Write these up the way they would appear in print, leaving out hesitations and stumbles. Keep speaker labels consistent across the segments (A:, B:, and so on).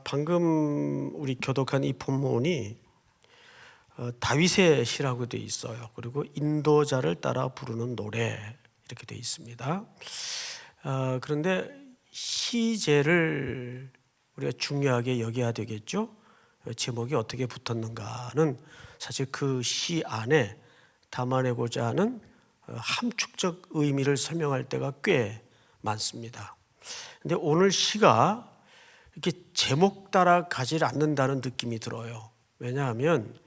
A: 방금 우리 교독한 이 본문이 다윗의 시라고 되어 있어요. 그리고 인도자를 따라 부르는 노래 이렇게 되어 있습니다. 그런데 시제를 우리가 중요하게 여겨야 되겠죠. 제목이 어떻게 붙었는가는 사실 그 시 안에 담아내고자 하는 함축적 의미를 설명할 때가 꽤 많습니다. 근데 오늘 시가 이렇게 제목 따라 가지 않는다는 느낌이 들어요. 왜냐하면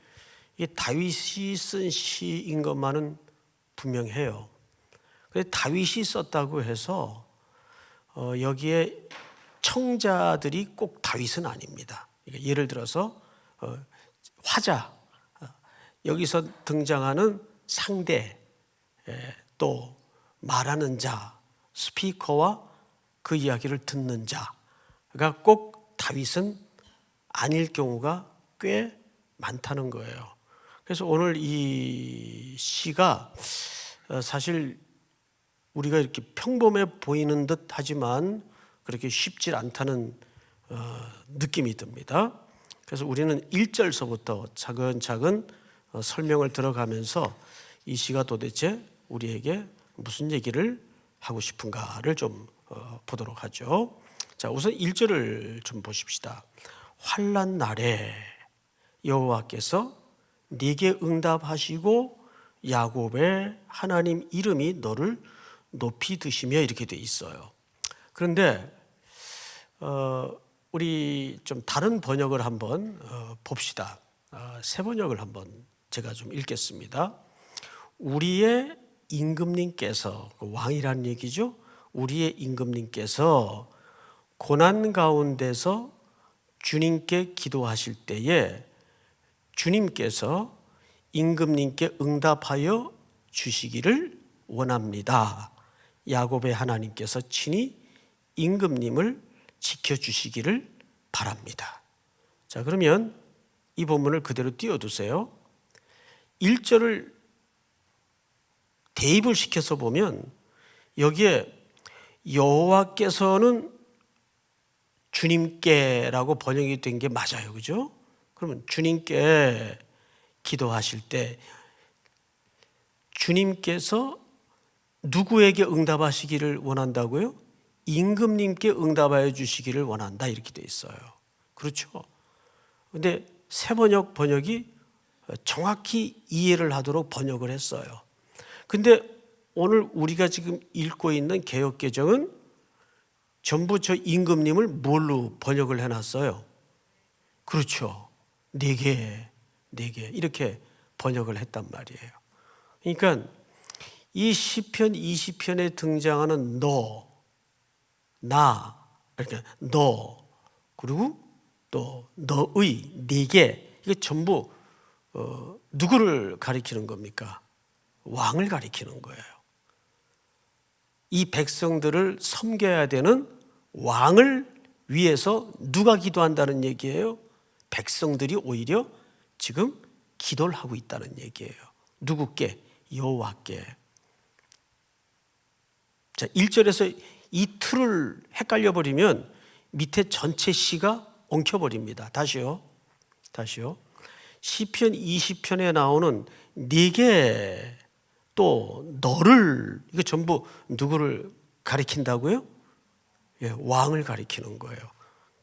A: 이게 다윗이 쓴 시인 것만은 분명해요. 그런데 다윗이 썼다고 해서 여기에 청자들이 꼭 다윗은 아닙니다. 그러니까 예를 들어서 화자, 여기서 등장하는 상대, 또 말하는 자, 스피커와 그 이야기를 듣는 자가 꼭 다윗은 아닐 경우가 꽤 많다는 거예요. 그래서 오늘 이 시가 사실 우리가 이렇게 평범해 보이는 듯 하지만 그렇게 쉽지 않다는 느낌이 듭니다. 그래서 우리는 1절서부터 차근차근 설명을 들어가면서 이 시가 도대체 우리에게 무슨 얘기를 하고 싶은가를 좀 보도록 하죠. 자, 우선 1절을 좀 보십시다. 환난 날에 여호와께서 네게 응답하시고 야곱의 하나님 이름이 너를 높이 드시며 이렇게 돼 있어요. 그런데 우리 좀 다른 번역을 한번 봅시다. 새 번역을 한번 제가 좀 읽겠습니다. 우리의 임금님께서, 왕이란 얘기죠. 우리의 임금님께서 고난 가운데서 주님께 기도하실 때에 주님께서 임금님께 응답하여 주시기를 원합니다. 야곱의 하나님께서 친히 임금님을 지켜주시기를 바랍니다. 자, 그러면 이 본문을 그대로 띄워두세요. 1절을 대입을 시켜서 보면 여기에 여호와께서는 주님께라고 번역이 된 게 맞아요. 그죠? 그러면 주님께 기도하실 때 주님께서 누구에게 응답하시기를 원한다고요? 임금님께 응답하여 주시기를 원한다 이렇게 돼 있어요. 그렇죠? 근데 새 번역이 정확히 이해를 하도록 번역을 했어요. 근데 오늘 우리가 지금 읽고 있는 개역개정은 전부 저 임금님을 뭘로 번역을 해놨어요? 그렇죠. 4개 이렇게 번역을 했단 말이에요. 그러니까 이 시편 20편에 등장하는 너, 나, 이렇게 너, 그리고 또 너의 4개, 이게 전부 누구를 가리키는 겁니까? 왕을 가리키는 거예요. 이 백성들을 섬겨야 되는 왕을 위해서 누가 기도한다는 얘기예요? 백성들이 오히려 지금 기도를 하고 있다는 얘기예요. 누구께? 여호와께. 자, 1절에서 이 틀을 헷갈려 버리면 밑에 전체 시가 엉켜버립니다. 다시요. 시편 20편에 나오는 4개 또 너를, 이거 전부 누구를 가리킨다고요? 예, 왕을 가리키는 거예요.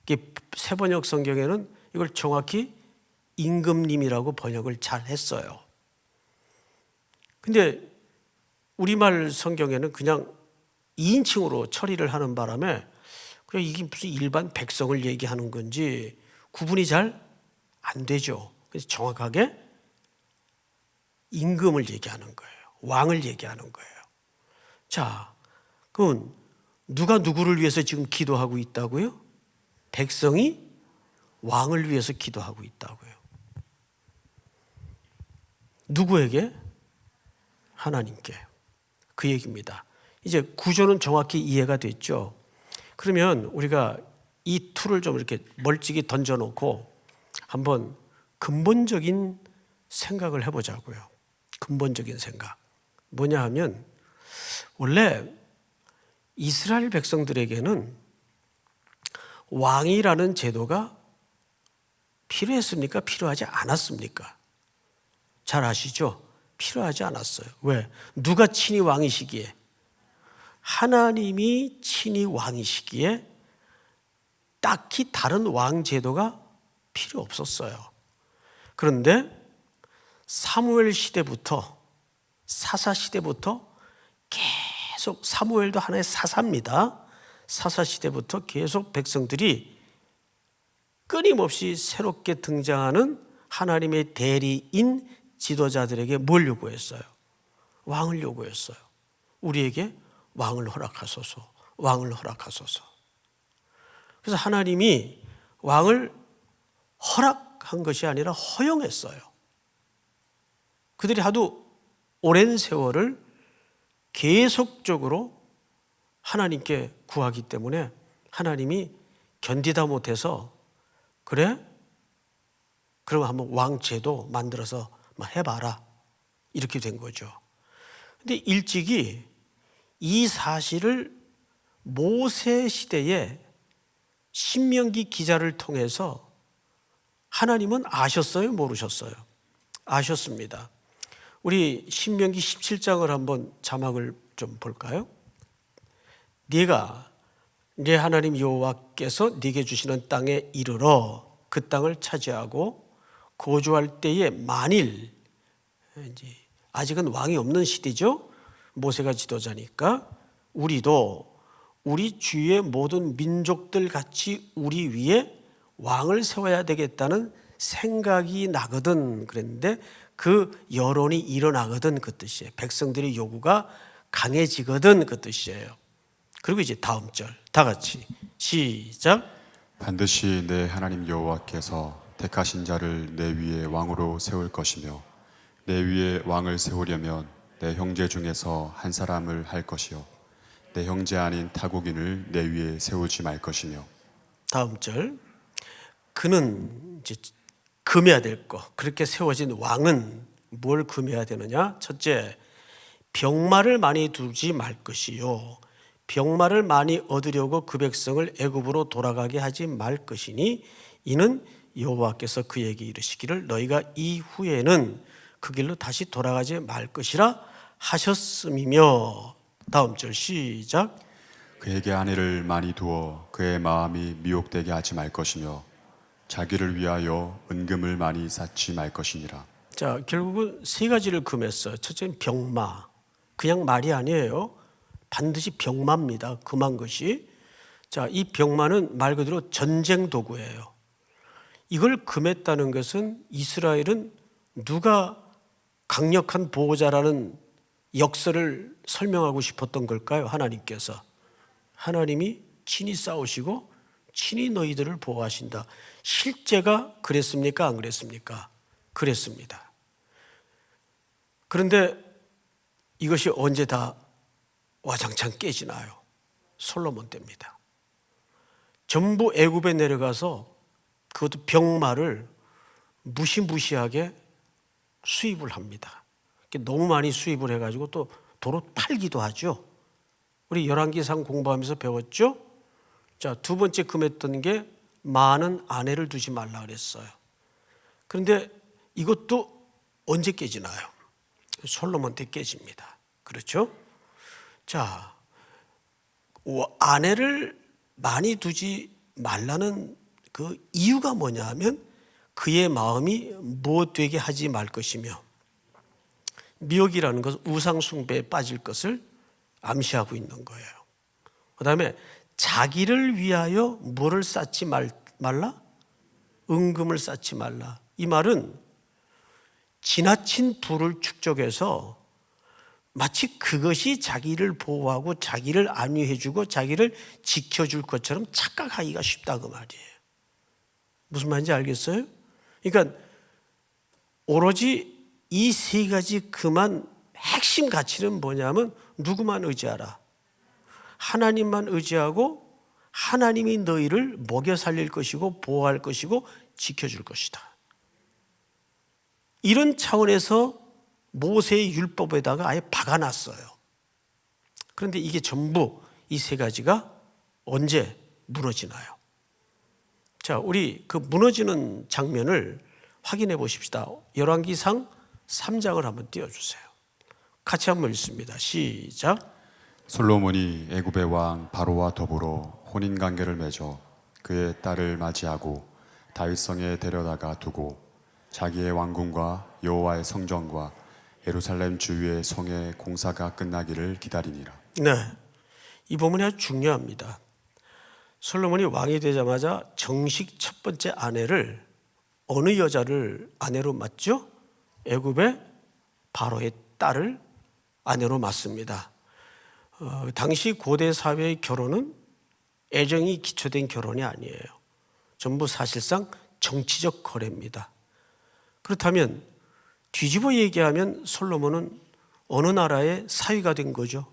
A: 이게 새 번역 성경에는 이걸 정확히 임금님이라고 번역을 잘 했어요. 근데 우리말 성경에는 그냥 2인칭으로 처리를 하는 바람에 그냥 이게 무슨 일반 백성을 얘기하는 건지 구분이 잘 안 되죠. 그래서 정확하게 임금을 얘기하는 거예요. 왕을 얘기하는 거예요. 자, 그건 누가 누구를 위해서 지금 기도하고 있다고요? 백성이 왕을 위해서 기도하고 있다고요. 누구에게? 하나님께. 그 얘기입니다. 이제 구조는 정확히 이해가 됐죠. 그러면 우리가 이 툴을 좀 이렇게 멀찍이 던져놓고 한번 근본적인 생각을 해보자고요. 근본적인 생각. 뭐냐 하면 원래 이스라엘 백성들에게는 왕이라는 제도가 필요했습니까? 필요하지 않았습니까? 잘 아시죠? 필요하지 않았어요. 왜? 누가 친히 왕이시기에? 하나님이 친히 왕이시기에 딱히 다른 왕 제도가 필요 없었어요. 그런데 사무엘 시대부터, 사사 시대부터 계속, 사무엘도 하나의 사사입니다. 사사 시대부터 계속 백성들이 끊임없이 새롭게 등장하는 하나님의 대리인 지도자들에게 뭘 요구했어요? 왕을 요구했어요. 우리에게 왕을 허락하소서, 왕을 허락하소서. 그래서 하나님이 왕을 허락한 것이 아니라 허용했어요. 그들이 하도 오랜 세월을 계속적으로 하나님께 구하기 때문에 하나님이 견디다 못해서 그래? 그럼 한번 왕제도 만들어서 해봐라. 이렇게 된 거죠. 근데 일찍이 이 사실을 모세 시대에 신명기 기자를 통해서 하나님은 아셨어요? 모르셨어요? 아셨습니다. 우리 신명기 17장을 한번 자막을 좀 볼까요? 네가 네 하나님 여호와께서 네게 주시는 땅에 이르러 그 땅을 차지하고 거주할 때에 만일, 아직은 왕이 없는 시대죠. 모세가 지도자니까 우리도 우리 주위의 모든 민족들 같이 우리 위에 왕을 세워야 되겠다는 생각이 나거든 그랬는데 그 여론이 일어나거든 그 뜻이에요. 백성들의 요구가 강해지거든 그 뜻이에요. 그리고 이제 다음 절 다 같이 시작.
B: 반드시 내 하나님 여호와께서 택하신 자를 내 위에 왕으로 세울 것이며 내 위에 왕을 세우려면 내 형제 중에서 한 사람을 할 것이요 내 형제 아닌 타국인을 내 위에 세우지 말 것이며.
A: 다음 절. 그는 이제 금해야 될 거. 그렇게 세워진 왕은 뭘 금해야 되느냐? 첫째, 병마를 많이 두지 말 것이요 병마를 많이 얻으려고 그 백성을 애굽으로 돌아가게 하지 말 것이니 이는 여호와께서 그에게 이르시기를 너희가 이후에는 그 길로 다시 돌아가지 말 것이라 하셨음이며. 다음 절 시작.
B: 그에게 아내를 많이 두어 그의 마음이 미혹되게 하지 말 것이며 자기를 위하여 은금을 많이 쌓지 말 것이니라.
A: 자, 결국은 세 가지를 금했어요. 첫째는 병마. 그냥 말이 아니에요. 반드시 병마입니다. 금한 것이. 자, 이 병마는 말 그대로 전쟁 도구예요. 이걸 금했다는 것은 이스라엘은 누가 강력한 보호자라는 역설을 설명하고 싶었던 걸까요? 하나님께서. 하나님이 친히 싸우시고 친히 너희들을 보호하신다. 실제가 그랬습니까? 안 그랬습니까? 그랬습니다. 그런데 이것이 언제 다 와장창 깨지나요? 솔로몬 때입니다. 전부 애굽에 내려가서 그것도 병마를 무시무시하게 수입을 합니다. 너무 많이 수입을 해가지고 또 도로 팔기도 하죠. 우리 열왕기상 공부하면서 배웠죠. 자, 두 번째 금했던 게 많은 아내를 두지 말라 그랬어요. 그런데 이것도 언제 깨지나요? 솔로몬 때 깨집니다. 그렇죠? 자, 아내를 많이 두지 말라는 그 이유가 뭐냐면 그의 마음이 무엇되게 하지 말 것이며 미혹이라는 것은 우상 숭배에 빠질 것을 암시하고 있는 거예요. 그 다음에 자기를 위하여 뭐를 쌓지 말라? 은금을 쌓지 말라. 이 말은 지나친 부를 축적해서 마치 그것이 자기를 보호하고 자기를 안위해주고 자기를 지켜줄 것처럼 착각하기가 쉽다 그 말이에요. 무슨 말인지 알겠어요? 그러니까 오로지 이 세 가지 그만 핵심 가치는 뭐냐면 누구만 의지하라. 하나님만 의지하고 하나님이 너희를 먹여 살릴 것이고 보호할 것이고 지켜줄 것이다. 이런 차원에서 모세의 율법에다가 아예 박아놨어요. 그런데 이게 전부 이 세 가지가 언제 무너지나요? 자, 우리 그 무너지는 장면을 확인해 보십시다. 열왕기상 3장을 한번 띄워주세요. 같이 한번 읽습니다. 시작.
B: 솔로몬이 애굽의 왕 바로와 더불어 혼인 관계를 맺어 그의 딸을 맞이하고 다윗성에 데려다가 두고 자기의 왕궁과 여호와의 성전과 예루살렘 주위의 성의 공사가 끝나기를 기다리니라.
A: 네, 이 부분이 아주 중요합니다. 솔로몬이 왕이 되자마자 정식 첫 번째 아내를 어느 여자를 아내로 맞죠? 애굽의 바로의 딸을 아내로 맞습니다. 당시 고대 사회의 결혼은 애정이 기초된 결혼이 아니에요. 전부 사실상 정치적 거래입니다. 그렇다면 뒤집어 얘기하면 솔로몬은 어느 나라의 사위가 된 거죠?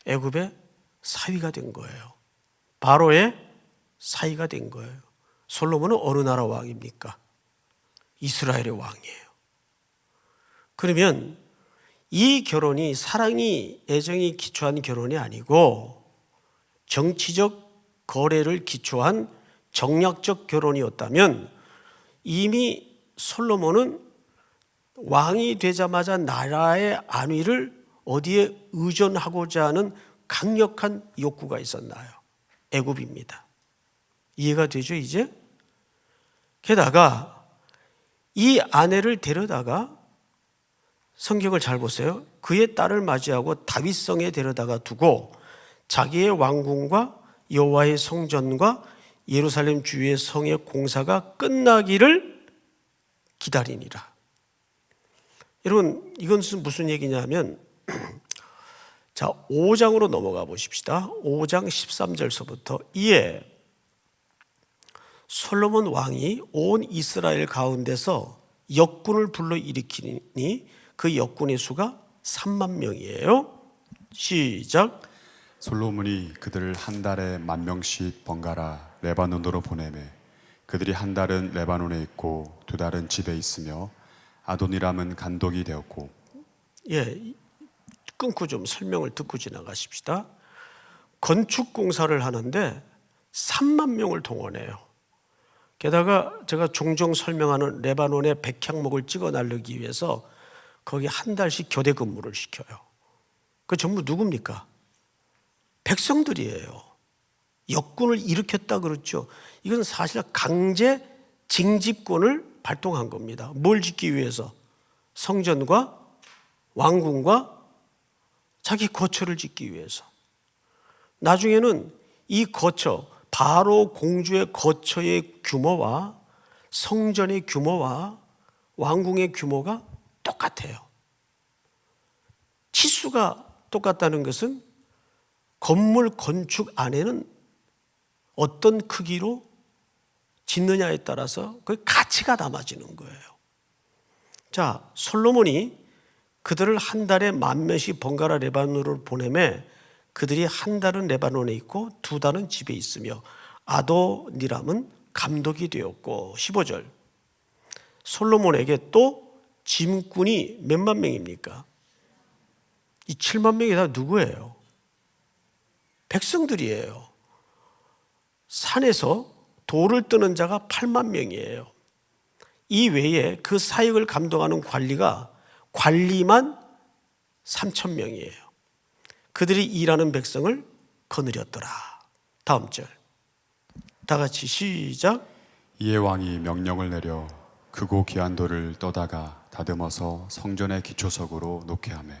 A: 애굽의 사위가 된 거예요. 바로의 사위가 된 거예요. 솔로몬은 어느 나라 왕입니까? 이스라엘의 왕이에요. 그러면 이 결혼이 사랑이 애정이 기초한 결혼이 아니고 정치적 거래를 기초한 정략적 결혼이었다면 이미 솔로몬은 왕이 되자마자 나라의 안위를 어디에 의존하고자 하는 강력한 욕구가 있었나요? 애굽입니다. 이해가 되죠, 이제? 게다가 이 아내를 데려다가 성경을 잘 보세요. 그의 딸을 맞이하고 다윗성에 데려다가 두고 자기의 왕궁과 여호와의 성전과 예루살렘 주위의 성의 공사가 끝나기를 기다리니라. 여러분, 이건 무슨 얘기냐면 자, 5장으로 넘어가 보십시다. 5장 13절서부터 이에 솔로몬 왕이 온 이스라엘 가운데서 역군을 불러일으키니 그 역군의 수가 3만 명이에요. 시작.
B: 솔로몬이 그들을 한 달에 10,000명씩 번갈아 레바논으로 보내매 그들이 한 달은 레바논에 있고 두 달은 집에 있으며 아도니람은 간독이 되었고.
A: 예, 끊고 좀 설명을 듣고 지나가십시다. 건축 공사를 하는데 3만 명을 동원해요. 게다가 제가 종종 설명하는 레바논의 백향목을 찍어 나르기 위해서 거기 한 달씩 교대 근무를 시켜요. 그 전부 누굽니까? 백성들이에요. 역군을 일으켰다 그렇죠. 이건 사실 강제 징집권을 발동한 겁니다. 뭘 짓기 위해서? 성전과 왕궁과 자기 거처를 짓기 위해서. 나중에는 이 거처, 바로 공주의 거처의 규모와 성전의 규모와 왕궁의 규모가 똑같아요. 치수가 똑같다는 것은 건물 건축 안에는 어떤 크기로 짓느냐에 따라서 그 가치가 담아지는 거예요. 자, 솔로몬이 그들을 한 달에 10,000명씩 번갈아 레바논으로 보내매 그들이 한 달은 레바논에 있고 두 달은 집에 있으며 아도니람은 감독이 되었고. 15절. 솔로몬에게 또 짐꾼이 몇만 명입니까? 이 7만 명이 다 누구예요? 백성들이에요. 산에서 돌을 뜨는 자가 8만 명이에요. 이 외에 그 사역을 감독하는 관리만 3,000명이에요. 그들이 일하는 백성을 거느렸더라. 다음 절. 다 같이 시작.
B: 이에 왕이 명령을 내려 크고 귀한 돌을 떠다가 다듬어서 성전의 기초석으로 놓게 하매.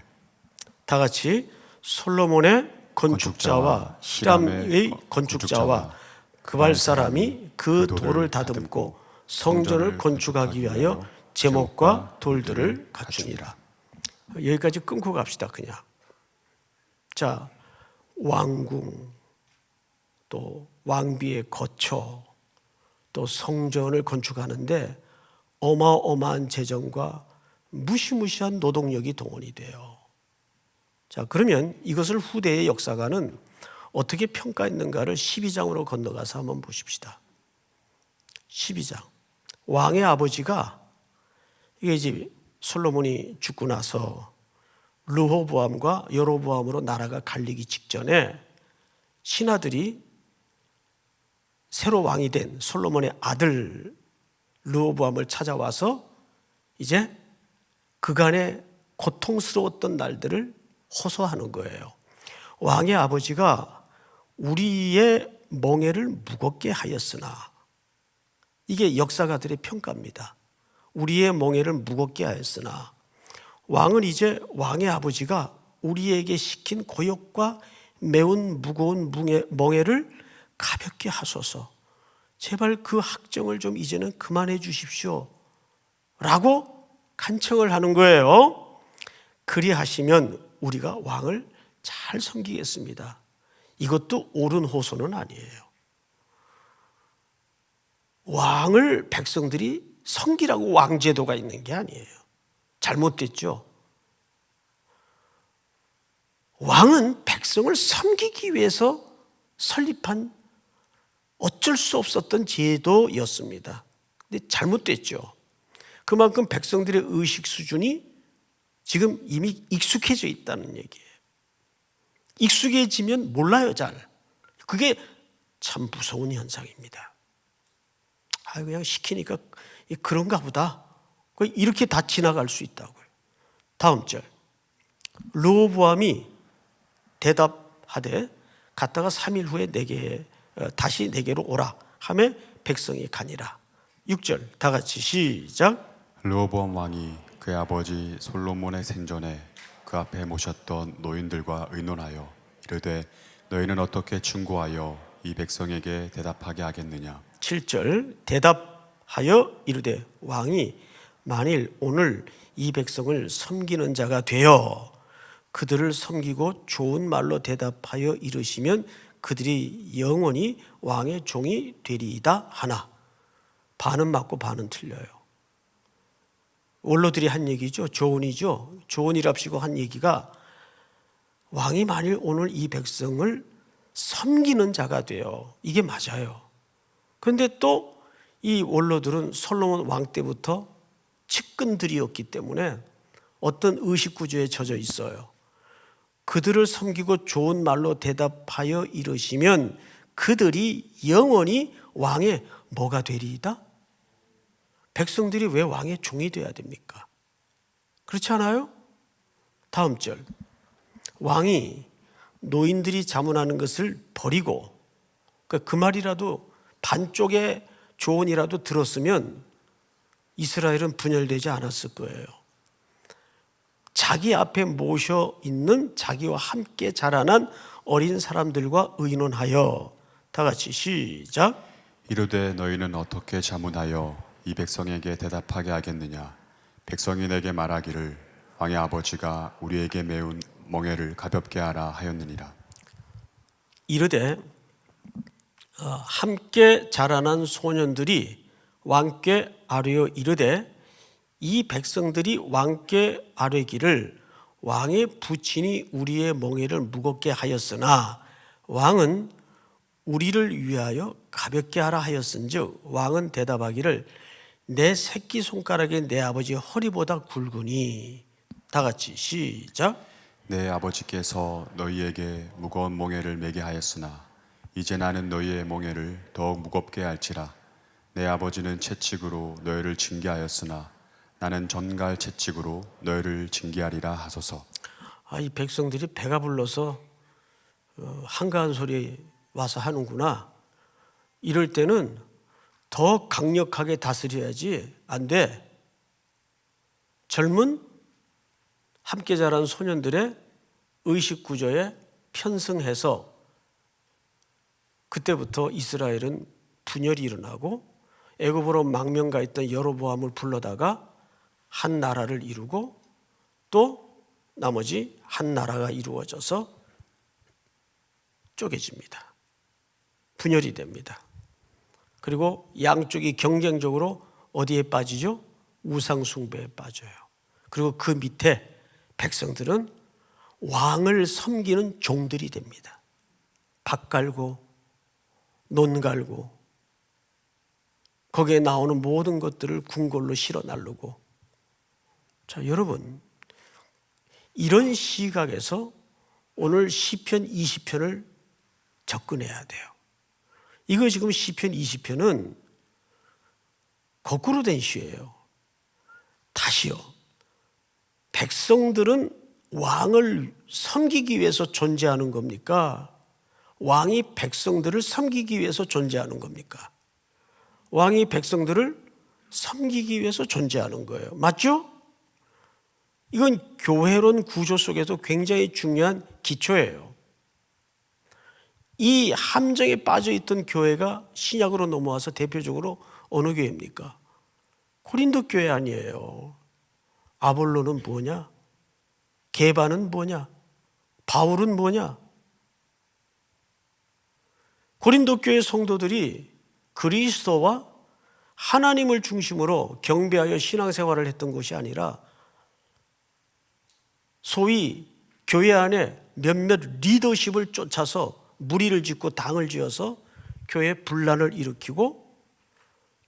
A: 다 같이 솔로몬의 건축자와 히람의 건축자와 그발 사람이 그 돌을 다듬고 성전을 건축하기 위하여 제목과 돌들을 갖추니라. 여기까지 끊고 갑시다. 그냥. 자, 왕궁, 또 왕비의 거처, 또 성전을 건축하는데 어마어마한 재정과 무시무시한 노동력이 동원이 돼요. 자, 그러면 이것을 후대의 역사가는 어떻게 평가했는가를 12장으로 건너가서 한번 보십시다. 12장. 왕의 아버지가, 이게 이제 솔로몬이 죽고 나서 르호보암과 여로보암으로 나라가 갈리기 직전에 신하들이 새로 왕이 된 솔로몬의 아들 르호보암을 찾아와서 이제 그간의 고통스러웠던 날들을 호소하는 거예요. 왕의 아버지가 우리의 멍에를 무겁게 하였으나, 이게 역사가들의 평가입니다. 우리의 멍에를 무겁게 하였으나, 왕은 이제 왕의 아버지가 우리에게 시킨 고역과 매운 무거운 멍에를 가볍게 하소서. 제발 그 학정을 좀 이제는 그만해 주십시오 라고 간청을 하는 거예요. 그리하시면 우리가 왕을 잘 섬기겠습니다. 이것도 옳은 호소는 아니에요. 왕을 백성들이 섬기라고 왕제도가 있는 게 아니에요. 잘못됐죠. 왕은 백성을 섬기기 위해서 설립한 어쩔 수 없었던 제도였습니다. 근데 잘못됐죠. 그만큼 백성들의 의식 수준이 지금 이미 익숙해져 있다는 얘기예요. 익숙해지면 몰라요, 잘. 그게 참 무서운 현상입니다. 그냥 시키니까 그런가 보다. 이렇게 다 지나갈 수 있다고요. 다음 절. 르호보암이 대답하되 갔다가 3일 후에 다시 내게로 오라 하며 백성이 가니라. 6절 다 같이 시작.
B: 르호보암 왕이 그의 아버지 솔로몬의 생전에 그 앞에 모셨던 노인들과 의논하여 이르되 너희는 어떻게 충고하여 이 백성에게 대답하게 하겠느냐.
A: 7절 대답하여 이르되 왕이 만일 오늘 이 백성을 섬기는 자가 되어 그들을 섬기고 좋은 말로 대답하여 이르시면 그들이 영원히 왕의 종이 되리이다 하나. 반은 맞고 반은 틀려요. 원로들이 한 얘기죠. 조언이죠. 조언이랍시고 한 얘기가 왕이 만일 오늘 이 백성을 섬기는 자가 되어, 이게 맞아요. 그런데 또 이 원로들은 솔로몬 왕 때부터 측근들이었기 때문에 어떤 의식구조에 젖어 있어요. 그들을 섬기고 좋은 말로 대답하여 이르시면 그들이 영원히 왕의 뭐가 되리이다? 백성들이 왜 왕의 종이 되어야 됩니까? 그렇지 않아요? 다음 절. 왕이 노인들이 자문하는 것을 버리고, 그 말이라도 반쪽의 조언이라도 들었으면 이스라엘은 분열되지 않았을 거예요. 자기 앞에 모셔 있는 자기와 함께 자라난 어린 사람들과 의논하여, 다 같이 시작.
B: 이르되 너희는 어떻게 자문하여 이 백성에게 대답하게 하겠느냐. 백성이 내게 말하기를 왕의 아버지가 우리에게 매운 멍에를 가볍게 하라 하였느니라.
A: 이르되 함께 자라난 소년들이 왕께 아뢰어 이르되 이 백성들이 왕께 아뢰기를 왕의 부친이 우리의 멍에를 무겁게 하였으나 왕은 우리를 위하여 가볍게 하라 하였은즉 왕은 대답하기를 내 새끼손가락이 내 아버지 허리보다 굵으니. 다 같이 시작.
B: 내 아버지께서 너희에게 무거운 멍에를 매게 하였으나 이제 나는 너희의 멍에를 더욱 무겁게 할지라. 내 아버지는 채찍으로 너희를 징계하였으나 나는 전갈 채찍으로 너희를 징계하리라 하소서.
A: 이 백성들이 배가 불러서 한가한 소리 와서 하는구나. 이럴 때는 더 강력하게 다스려야지 안 돼. 젊은 함께 자란 소년들의 의식 구조에 편승해서 그때부터 이스라엘은 분열이 일어나고 애굽으로 망명가 있던 여로보암을 불러다가 한 나라를 이루고 또 나머지 한 나라가 이루어져서 쪼개집니다. 분열이 됩니다. 그리고 양쪽이 경쟁적으로 어디에 빠지죠? 우상 숭배에 빠져요. 그리고 그 밑에 백성들은 왕을 섬기는 종들이 됩니다. 밭 갈고 논 갈고 거기에 나오는 모든 것들을 궁궐로 실어 나르고. 자, 여러분, 이런 시각에서 오늘 시편 20편을 접근해야 돼요. 이거 지금 시편 20편은 거꾸로 된 시예요. 다시요. 백성들은 왕을 섬기기 위해서 존재하는 겁니까? 왕이 백성들을 섬기기 위해서 존재하는 겁니까? 왕이 백성들을 섬기기 위해서 존재하는 거예요. 맞죠? 이건 교회론 구조 속에서 굉장히 중요한 기초예요. 이 함정에 빠져 있던 교회가 신약으로 넘어와서 대표적으로 어느 교회입니까? 고린도 교회 아니에요. 아볼로는 뭐냐? 게바는 뭐냐? 바울은 뭐냐? 고린도 교회 성도들이 그리스도와 하나님을 중심으로 경배하여 신앙생활을 했던 것이 아니라 소위 교회 안에 몇몇 리더십을 쫓아서 무리를 짓고 당을 지어서 교회 분란을 일으키고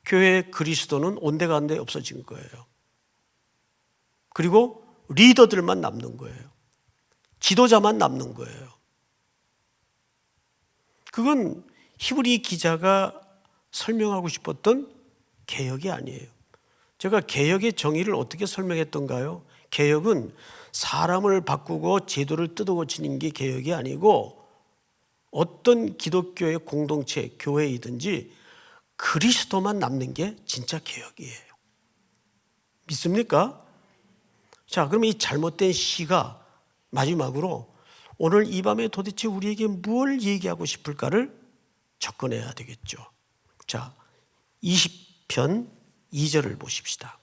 A: 교회의 그리스도는 온데간데 없어진 거예요. 그리고 리더들만 남는 거예요. 지도자만 남는 거예요. 그건 히브리 기자가 설명하고 싶었던 개혁이 아니에요. 제가 개혁의 정의를 어떻게 설명했던가요? 개혁은 사람을 바꾸고 제도를 뜯어고치는 게 개혁이 아니고 어떤 기독교의 공동체, 교회이든지 그리스도만 남는 게 진짜 개혁이에요. 믿습니까? 자, 그럼 이 잘못된 시가 마지막으로 오늘 이 밤에 도대체 우리에게 뭘 얘기하고 싶을까를 접근해야 되겠죠. 자, 20편 2절을 보십시다.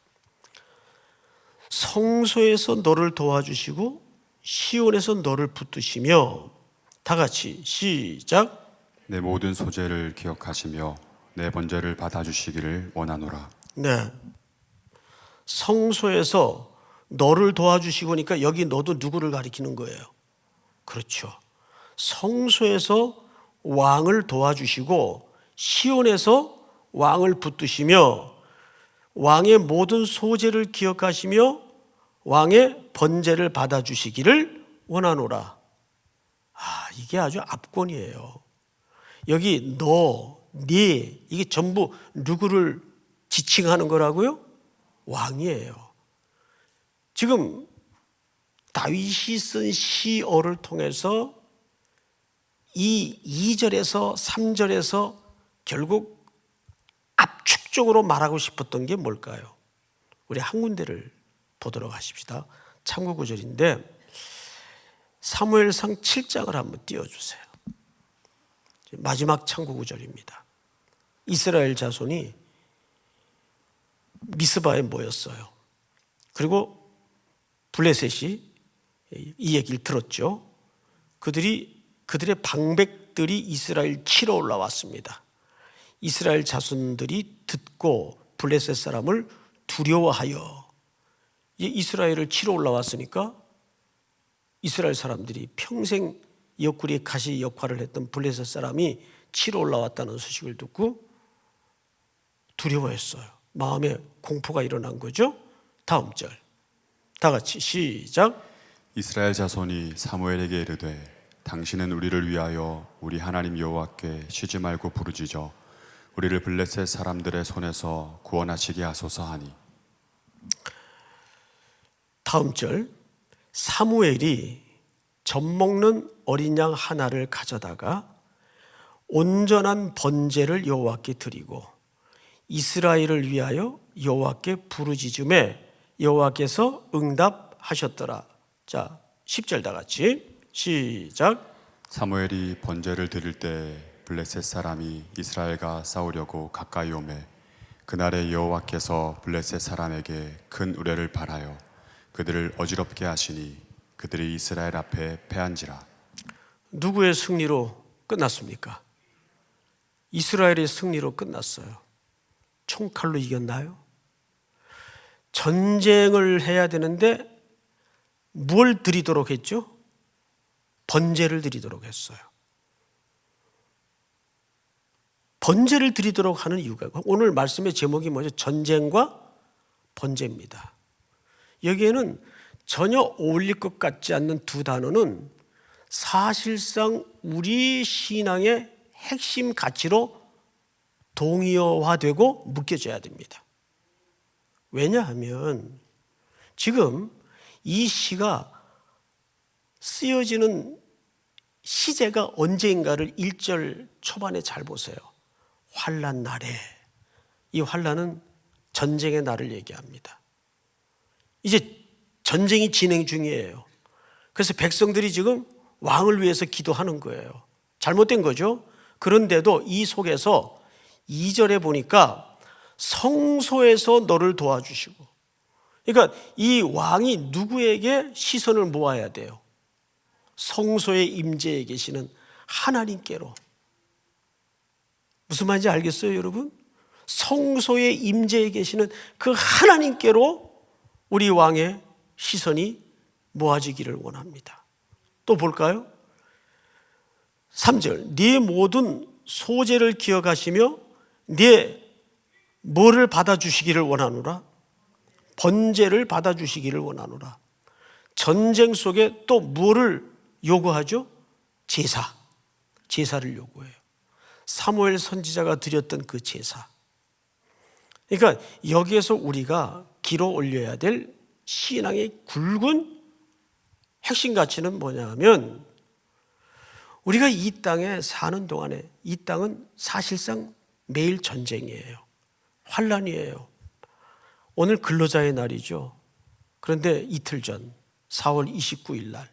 A: 성소에서 너를 도와주시고 시온에서 너를 붙드시며, 다 같이 시작.
B: 내 모든 소재를 기억하시며 내 번제를 받아주시기를 원하노라.
A: 네, 성소에서 너를 도와주시고니까 여기 너도 누구를 가리키는 거예요? 그렇죠. 성소에서 왕을 도와주시고 시온에서 왕을 붙드시며 왕의 모든 소재를 기억하시며 왕의 번제를 받아주시기를 원하노라. 이게 아주 압권이에요. 여기 너, 네, 이게 전부 누구를 지칭하는 거라고요? 왕이에요. 지금 다윗이 쓴 시어를 통해서 이 2절에서 3절에서 결국 압축적으로 말하고 싶었던 게 뭘까요? 우리 한 군데를 보도록 하십시다. 참고 구절인데 사무엘상 7장을 한번 띄워주세요. 마지막 참고 구절입니다. 이스라엘 자손이 미스바에 모였어요. 그리고 블레셋이 이 얘기를 들었죠. 그들의 방백들이 이스라엘 치러 올라왔습니다. 이스라엘 자손들이 듣고 블레셋 사람을 두려워하여 이스라엘을 치러 올라왔으니까 이스라엘 사람들이 평생 옆구리에 가시 역할을 했던 블레셋 사람이 치러 올라왔다는 소식을 듣고 두려워했어요. 마음에 공포가 일어난 거죠. 다음 절 다 같이 시작.
B: 이스라엘 자손이 사무엘에게 이르되 당신은 우리를 위하여 우리 하나님 여호와께 쉬지 말고 부르짖어 우리를 블레셋 사람들의 손에서 구원하시게 하소서 하니.
A: 다음 절 사무엘이 젖먹는 어린 양 하나를 가져다가 온전한 번제를 여호와께 드리고 이스라엘을 위하여 여호와께 부르짖음에 여호와께서 응답하셨더라. 자, 10절 다 같이 시작.
B: 사무엘이 번제를 드릴 때 블레셋 사람이 이스라엘과 싸우려고 가까이 오매 그날에 여호와께서 블레셋 사람에게 큰 우레를 발하여 그들을 어지럽게 하시니 그들이 이스라엘 앞에 패한지라.
A: 누구의 승리로 끝났습니까? 이스라엘의 승리로 끝났어요. 총칼로 이겼나요? 전쟁을 해야 되는데 뭘 드리도록 했죠? 번제를 드리도록 했어요. 번제를 드리도록 하는 이유가 오늘 말씀의 제목이 뭐죠? 전쟁과 번제입니다. 여기에는 전혀 어울릴 것 같지 않는 두 단어는 사실상 우리 신앙의 핵심 가치로 동의어화되고 묶여져야 됩니다. 왜냐하면 지금 이 시가 쓰여지는 시제가 언제인가를 1절 초반에 잘 보세요. 환난 날에. 이 환난은 전쟁의 날을 얘기합니다. 이제 전쟁이 진행 중이에요. 그래서 백성들이 지금 왕을 위해서 기도하는 거예요. 잘못된 거죠. 그런데도 이 속에서 2절에 보니까 성소에서 너를 도와주시고, 그러니까 이 왕이 누구에게 시선을 모아야 돼요? 성소의 임재에 계시는 하나님께로. 무슨 말인지 알겠어요, 여러분? 성소의 임재에 계시는 그 하나님께로 우리 왕의 시선이 모아지기를 원합니다. 또 볼까요? 3절, 네 모든 소재를 기억하시며 네 뭐를 받아주시기를 원하노라? 번제를 받아주시기를 원하노라. 전쟁 속에 또 뭐를 요구하죠? 제사를 요구해요. 사무엘 선지자가 드렸던 그 제사. 그러니까 여기에서 우리가 길어 올려야 될 신앙의 굵은 핵심 가치는 뭐냐면, 우리가 이 땅에 사는 동안에 이 땅은 사실상 매일 전쟁이에요. 환란이에요. 오늘 근로자의 날이죠. 그런데 이틀 전 4월 29일 날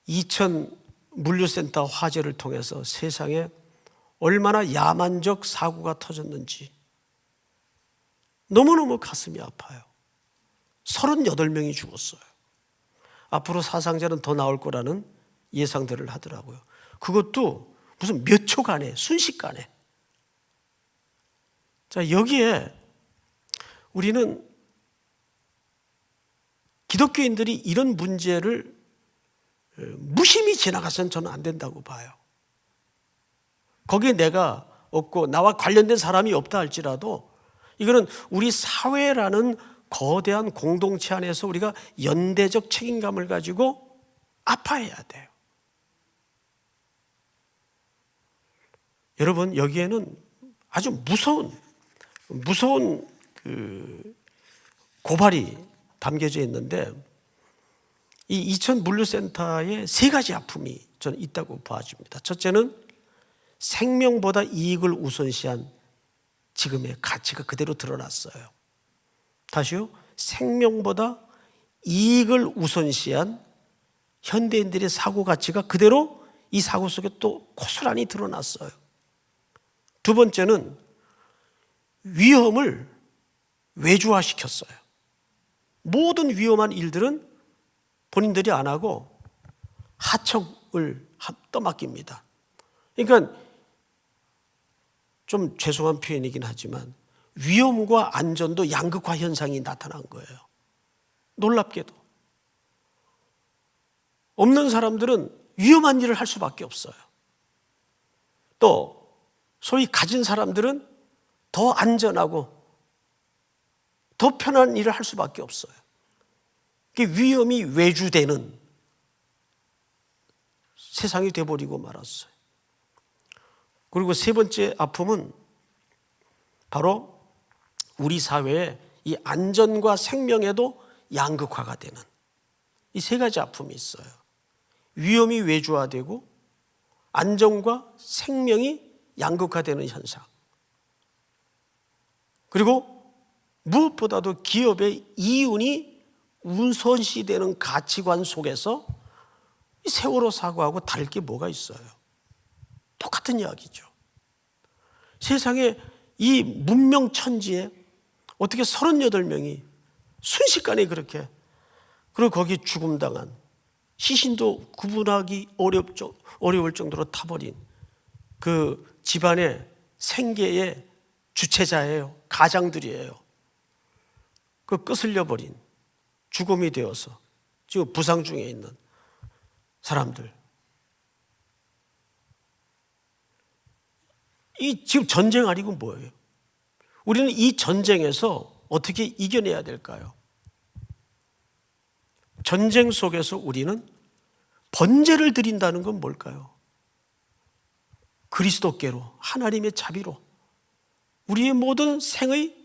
A: 2000 물류센터 화재를 통해서 세상에 얼마나 야만적 사고가 터졌는지 너무너무 가슴이 아파요. 38명이 죽었어요. 앞으로 사상자는 더 나올 거라는 예상들을 하더라고요. 그것도 무슨 몇 초간에, 순식간에. 자, 여기에 우리는 기독교인들이 이런 문제를 무심히 지나가서는 저는 안 된다고 봐요. 거기에 내가 없고 나와 관련된 사람이 없다 할지라도 이거는 우리 사회라는 거대한 공동체 안에서 우리가 연대적 책임감을 가지고 아파해야 돼요. 여러분, 여기에는 아주 무서운 그 고발이 담겨져 있는데, 이 이천 물류센터에 3가지 아픔이 저는 있다고 봐집니다. 첫째는 생명보다 이익을 우선시한 지금의 가치가 그대로 드러났어요. 다시요. 생명보다 이익을 우선시한 현대인들의 사고 가치가 그대로 이 사고 속에 또 고스란히 드러났어요. 두 번째는 위험을 외주화시켰어요. 모든 위험한 일들은 본인들이 안 하고 하청을 떠맡깁니다. 그러니까 좀 죄송한 표현이긴 하지만 위험과 안전도 양극화 현상이 나타난 거예요. 놀랍게도. 없는 사람들은 위험한 일을 할 수밖에 없어요. 또 소위 가진 사람들은 더 안전하고 더 편한 일을 할 수밖에 없어요. 위험이 외주되는 세상이 돼버리고 말았어요. 그리고 3번째 아픔은 바로 우리 사회에 이 안전과 생명에도 양극화가 되는 이 3가지 아픔이 있어요. 위험이 외주화되고 안전과 생명이 양극화되는 현상. 그리고 무엇보다도 기업의 이윤이 우선시되는 가치관 속에서 세월호 사고하고 다를 게 뭐가 있어요? 똑같은 이야기죠. 세상에 이 문명천지에 어떻게 38명이 순식간에 그렇게, 그리고 거기 죽음당한, 시신도 구분하기 어려울 정도로 타버린 그 집안의 생계의 주체자예요. 가장들이에요. 그 끄슬려버린, 죽음이 되어서 지금 부상 중에 있는 사람들. 이 지금 전쟁 아니고 뭐예요? 우리는 이 전쟁에서 어떻게 이겨내야 될까요? 전쟁 속에서 우리는 번제를 드린다는 건 뭘까요? 그리스도께로 하나님의 자비로 우리의 모든 생의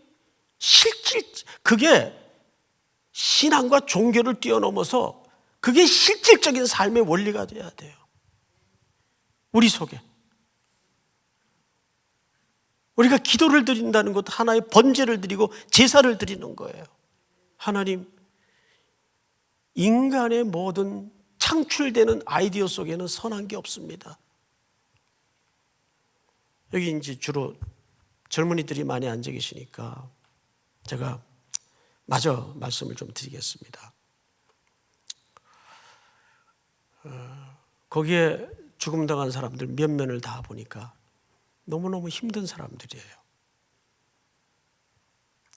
A: 실질, 그게 신앙과 종교를 뛰어넘어서 그게 실질적인 삶의 원리가 돼야 돼요. 우리 속에. 우리가 기도를 드린다는 것도 하나의 번제를 드리고 제사를 드리는 거예요. 하나님, 인간의 모든 창출되는 아이디어 속에는 선한 게 없습니다. 여기 이제 주로 젊은이들이 많이 앉아 계시니까 제가 마저 말씀을 좀 드리겠습니다. 거기에 죽음당한 사람들 몇 면을 다 보니까 너무너무 힘든 사람들이에요.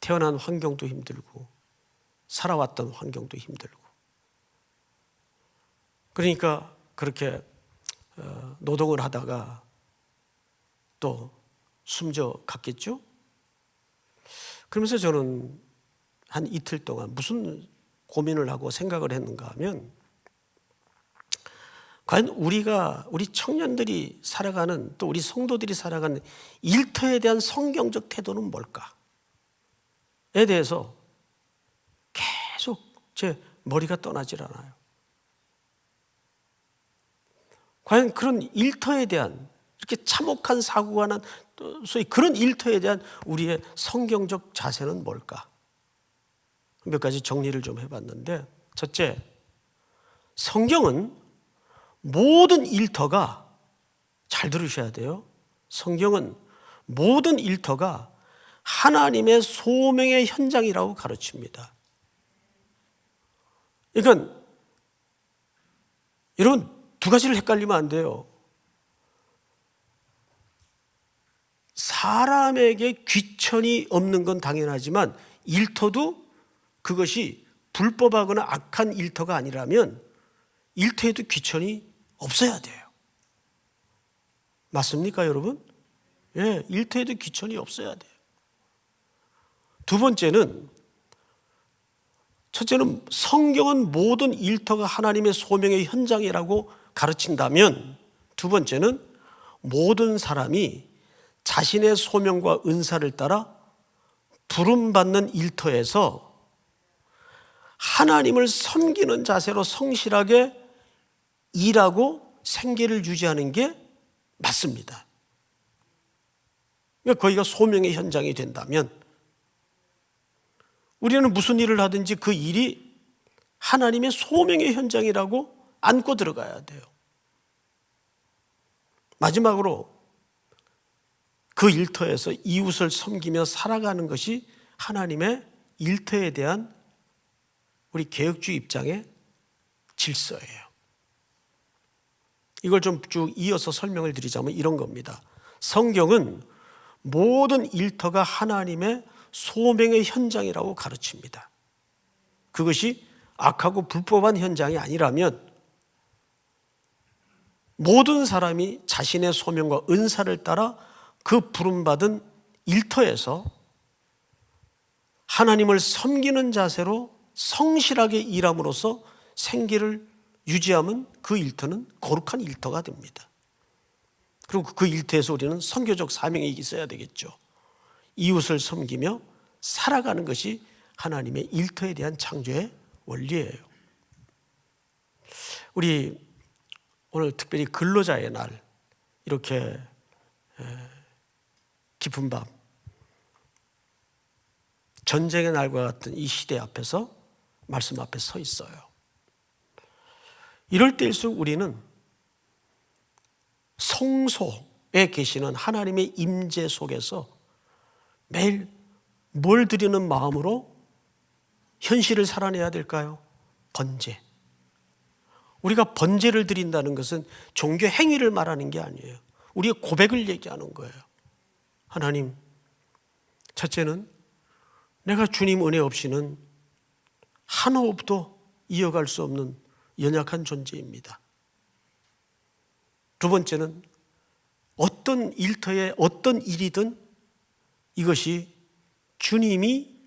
A: 태어난 환경도 힘들고 살아왔던 환경도 힘들고, 그러니까 그렇게 노동을 하다가 또 숨져 갔겠죠. 그러면서 저는 한 이틀 동안 무슨 고민을 하고 생각을 했는가 하면, 과연 우리 청년들이 살아가는, 또 우리 성도들이 살아가는 일터에 대한 성경적 태도는 뭘까에 대해서 계속 제 머리가 떠나질 않아요. 과연 그런 일터에 대한, 이렇게 참혹한 사고가 난 소위 그런 일터에 대한 우리의 성경적 자세는 뭘까? 몇 가지 정리를 좀 해봤는데, 첫째, 성경은 모든 일터가, 잘 들으셔야 돼요. 성경은 모든 일터가 하나님의 소명의 현장이라고 가르칩니다. 그러니까 여러분, 두 가지를 헷갈리면 안 돼요. 사람에게 귀천이 없는 건 당연하지만 일터도 그것이 불법하거나 악한 일터가 아니라면 일터에도 귀천이 없어야 돼요. 맞습니까, 여러분? 예, 일터에도 귀천이 없어야 돼요. 두 번째는, 첫째는 성경은 모든 일터가 하나님의 소명의 현장이라고 가르친다면, 두 번째는 모든 사람이 자신의 소명과 은사를 따라 부름받는 일터에서 하나님을 섬기는 자세로 성실하게 일하고 생계를 유지하는 게 맞습니다. 그러니까 거기가 소명의 현장이 된다면 우리는 무슨 일을 하든지 그 일이 하나님의 소명의 현장이라고 안고 들어가야 돼요. 마지막으로 그 일터에서 이웃을 섬기며 살아가는 것이 하나님의 일터에 대한 우리 개혁주의 입장의 질서예요. 이걸 좀 쭉 이어서 설명을 드리자면 이런 겁니다. 성경은 모든 일터가 하나님의 소명의 현장이라고 가르칩니다. 그것이 악하고 불법한 현장이 아니라면 모든 사람이 자신의 소명과 은사를 따라 그 부름받은 일터에서 하나님을 섬기는 자세로 성실하게 일함으로써 생계를 유지하면 그 일터는 거룩한 일터가 됩니다. 그리고 그 일터에서 우리는 선교적 사명이 있어야 되겠죠. 이웃을 섬기며 살아가는 것이 하나님의 일터에 대한 창조의 원리예요. 우리 오늘 특별히 근로자의 날, 이렇게 깊은 밤, 전쟁의 날과 같은 이 시대 앞에서, 말씀 앞에 서 있어요. 이럴 때일수록 우리는 성소에 계시는 하나님의 임재 속에서 매일 뭘 드리는 마음으로 현실을 살아내야 될까요? 번제. 우리가 번제를 드린다는 것은 종교 행위를 말하는 게 아니에요. 우리의 고백을 얘기하는 거예요. 하나님, 첫째는 내가 주님 은혜 없이는 한 호흡도 이어갈 수 없는 연약한 존재입니다. 두 번째는 어떤 일터에 어떤 일이든 이것이 주님이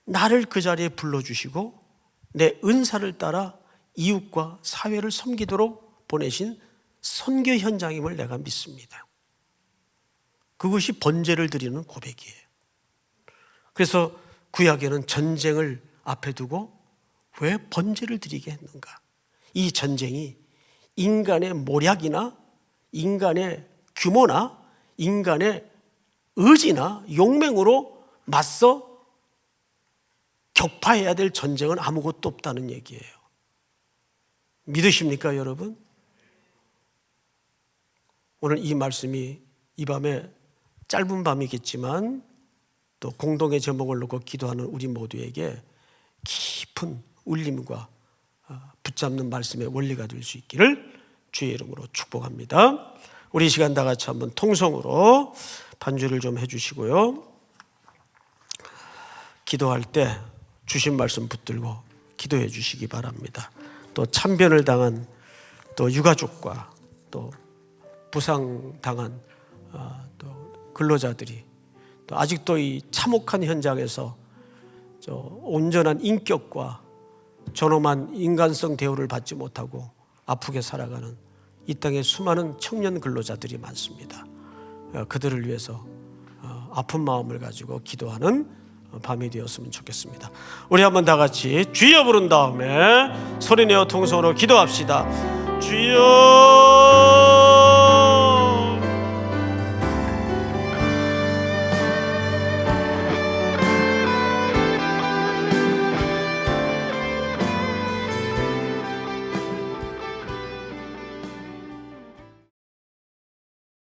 A: 나를 그 자리에 불러주시고 내 은사를 따라 이웃과 사회를 섬기도록 보내신 선교 현장임을 내가 믿습니다. 그것이 번제를 드리는 고백이에요. 그래서 구약에는 전쟁을 앞에 두고 왜 번제를 드리게 했는가? 이 전쟁이 인간의 모략이나 인간의 규모나 인간의 의지나 용맹으로 맞서 격파해야 될 전쟁은 아무것도 없다는 얘기예요. 믿으십니까, 여러분? 오늘 이 말씀이 이 밤에 짧은 밤이겠지만 또 공동의 제목을 놓고 기도하는 우리 모두에게 깊은 울림과 붙잡는 말씀의 원리가 될 수 있기를 주의 이름으로 축복합니다. 우리 이 시간 다 같이 한번 통성으로 반주를 좀 해주시고요. 기도할 때 주신 말씀 붙들고 기도해 주시기 바랍니다. 또 참변을 당한 또 유가족과 또 부상당한 또 근로자들이 또 아직도 이 참혹한 현장에서 온전한 인격과 존엄한 인간성 대우를 받지 못하고 아프게 살아가는 이 땅에 수많은 청년 근로자들이 많습니다. 그들을 위해서 아픈 마음을 가지고 기도하는 밤이 되었으면 좋겠습니다. 우리 한번 다 같이 주여 부른 다음에 소리내어 통성으로 기도합시다. 주여